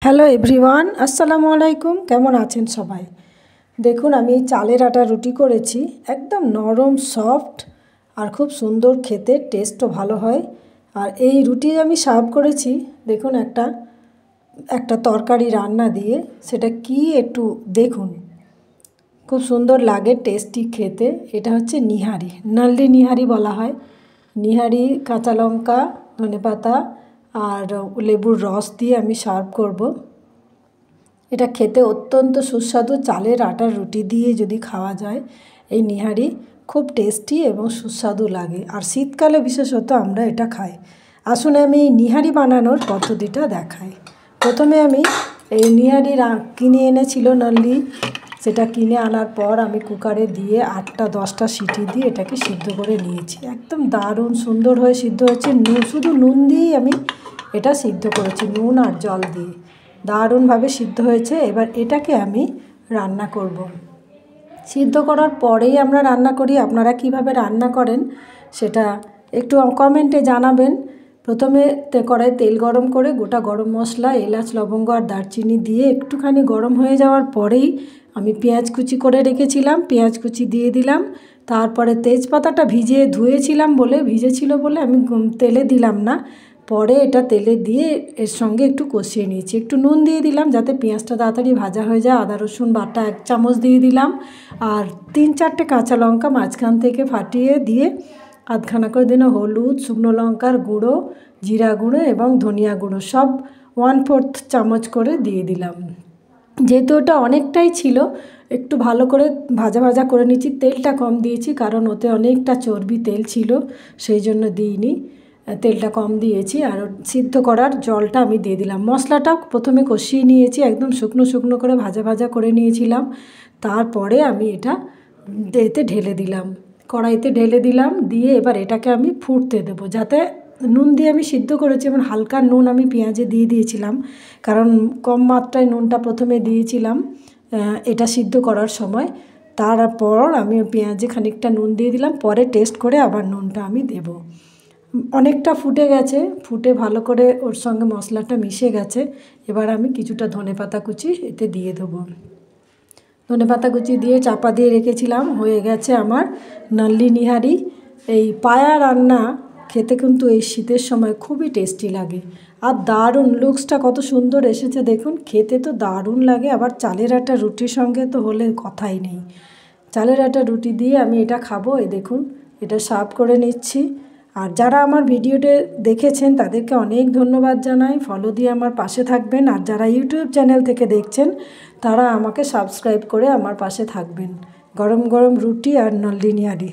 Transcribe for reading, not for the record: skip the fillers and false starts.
Hello everyone, আসসালামু আলাইকুম। কেমন আছেন সবাই? দেখুন, আমি চালের আটা রুটি করেছি, একদম নরম সফট আর খুব সুন্দর, খেতে টেস্টও ভালো হয়। আর এই রুটি আমি সার্ভ করেছি দেখুন একটা তরকারি রান্না দিয়ে। সেটা কি একটু দেখুন, খুব সুন্দর লাগে, টেস্টি খেতে। এটা হচ্ছে নিহারি, নাল্লি নিহারি বলা হয়। নিহারি কাঁচা লঙ্কা, ধনেপাতা আর লেবুর রস দিয়ে আমি সার্ভ করব। এটা খেতে অত্যন্ত সুস্বাদু। চালের আটার রুটি দিয়ে যদি খাওয়া যায় এই নিহারি, খুব টেস্টি এবং সুস্বাদু লাগে। আর শীতকালে বিশেষত আমরা এটা খাই। আসুন আমি এই নিহারি বানানোর পদ্ধতিটা দেখাই। প্রথমে আমি এই নিহারি কিনে এনেছিল নাল্লি, সেটা কিনে আনার পর আমি কুকারে দিয়ে 8-10টা সিটি দিয়ে এটাকে সিদ্ধ করে নিয়েছি। একদম দারুণ সুন্দর হয়ে সিদ্ধ হয়েছে। শুধু নুন দিয়েই আমি এটা সিদ্ধ করেছি, নুন আর জল দিয়ে। দারুণভাবে সিদ্ধ হয়েছে। এবার এটাকে আমি রান্না করব। সিদ্ধ করার পরেই আমরা রান্না করি। আপনারা কিভাবে রান্না করেন সেটা একটু কমেন্টে জানাবেন। প্রথমে কড়াই তেল গরম করে গোটা গরম মশলা, এলাচ, লবঙ্গ আর দারচিনি দিয়ে একটুখানি গরম হয়ে যাওয়ার পরেই আমি পেঁয়াজ কুচি করে রেখেছিলাম, পেঁয়াজ কুচি দিয়ে দিলাম। তারপরে তেজপাতাটা ভিজেছিল বলে আমি তেলে দিলাম না, পরে এটা তেলে দিয়ে এর সঙ্গে একটু কষিয়ে নিয়েছি। একটু নুন দিয়ে দিলাম যাতে পেঁয়াজটা তাড়াতাড়ি ভাজা হয়ে যায়। আদা রসুন বাটা 1 চামচ দিয়ে দিলাম। আর 3-4টে কাঁচা লঙ্কা মাঝখান থেকে ফাটিয়ে দিয়ে আধখানা করে দিলাম হলুদ, শুকনো লঙ্কার গুঁড়ো, জিরা গুঁড়ো এবং ধনিয়া গুঁড়ো সব 1/4 চামচ করে দিয়ে দিলাম। যেহেতু ওটা অনেকটাই ছিল, একটু ভালো করে ভাজা ভাজা করে নিচ্ছি। তেলটা কম দিয়েছি কারণ ওতে অনেকটা চর্বি তেল ছিল, সেই জন্য দিইনি, তেলটা কম দিয়েছি। আর সিদ্ধ করার জলটা আমি দিয়ে দিলাম। মশলাটাও প্রথমে কষিয়ে নিয়েছি, একদম শুকনো শুকনো করে ভাজা ভাজা করে নিয়েছিলাম। তারপরে আমি এটা এতে ঢেলে দিলাম, কড়াইতে ঢেলে দিলাম। দিয়ে এবার এটাকে আমি ফুটতে দেবো, যাতে নুন দিয়ে আমি সিদ্ধ করেছি এবং হালকা নুন আমি পেঁয়াজে দিয়ে দিয়েছিলাম, কারণ কম মাত্রায় নুনটা প্রথমে দিয়েছিলাম এটা সিদ্ধ করার সময়। তারপর আমি পেঁয়াজে খানিকটা নুন দিয়ে দিলাম, পরে টেস্ট করে আবার নুনটা আমি দেব। অনেকটা ফুটে গেছে, ফুটে ভালো করে ওর সঙ্গে মশলাটা মিশে গেছে। এবার আমি কিছুটা ধনেপাতা কুচি এতে দিয়ে দেবো। ধনেপাতা কুচি দিয়ে চাপা দিয়ে রেখেছিলাম। হয়ে গেছে আমার নাল্লি নিহারি। এই পায়া রান্না খেতে কিন্তু এই শীতের সময় খুবই টেস্টি লাগে। আর দারুণ, লুকসটা কত সুন্দর এসেছে দেখুন, খেতে তো দারুণ লাগে। আবার চালের আটা রুটির সঙ্গে তো হলে কথাই নেই। চালের আটা রুটি দিয়ে আমি এটা খাবো। এই দেখুন, এটা সার্ভ করে নিচ্ছি। আর যারা আমার ভিডিওটা দেখেছেন তাদেরকে অনেক ধন্যবাদ জানাই। ফলো দিয়ে আমার পাশে থাকবেন। আর যারা ইউটিউব চ্যানেল থেকে দেখছেন তারা আমাকে সাবস্ক্রাইব করে আমার পাশে থাকবেন। গরম গরম রুটি আর নাল্লি নিহারি।